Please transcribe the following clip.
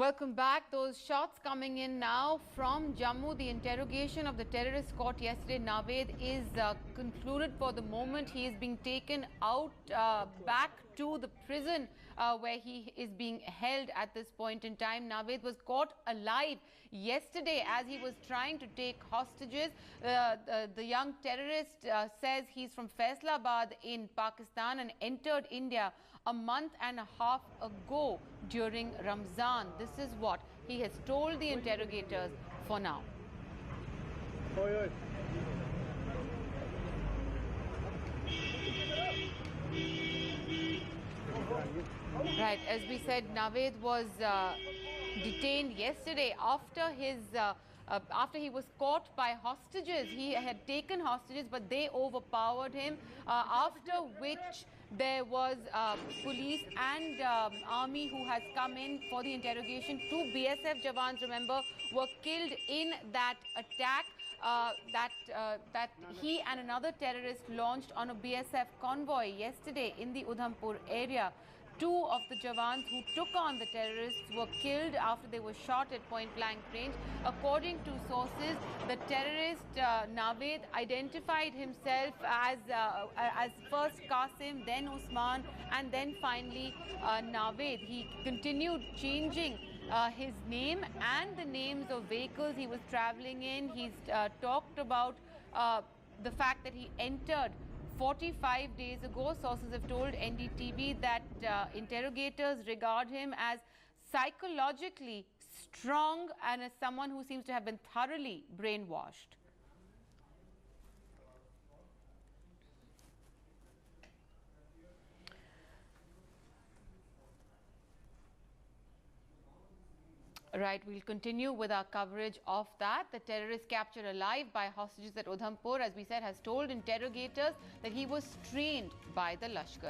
Welcome back. Those shots coming in now from Jammu. The interrogation of the terrorist caught yesterday, Naved, is concluded for the moment. He is being taken out back to the prison where he is being held at this point in time. Naved was caught alive yesterday as he was trying to take hostages. The young terrorist says he's from Faisalabad in Pakistan and entered India a month and a half ago during Ramzan. This is what he has told the interrogators for now. Right, as we said, Naved was detained yesterday after he was caught by hostages. He had taken hostages, but they overpowered him, after which there was police and army who has come in for the interrogation. 2 BSF Jawans, remember, were killed in that attack that he and another terrorist launched on a BSF convoy yesterday in the Udhampur area. 2 of the Jawans who took on the terrorists were killed after they were shot at point-blank range. According to sources, the terrorist Naved identified himself as first Qasim, then Usman, and then finally Naved. He continued changing his name and the names of vehicles he was traveling in. He's talked about the fact that he entered 45 days ago. Sources have told NDTV that interrogators regard him as psychologically strong and as someone who seems to have been thoroughly brainwashed. Right, we'll continue with our coverage of that. The terrorist captured alive by hostages at Udhampur, as we said, has told interrogators that he was trained by the Lashkar.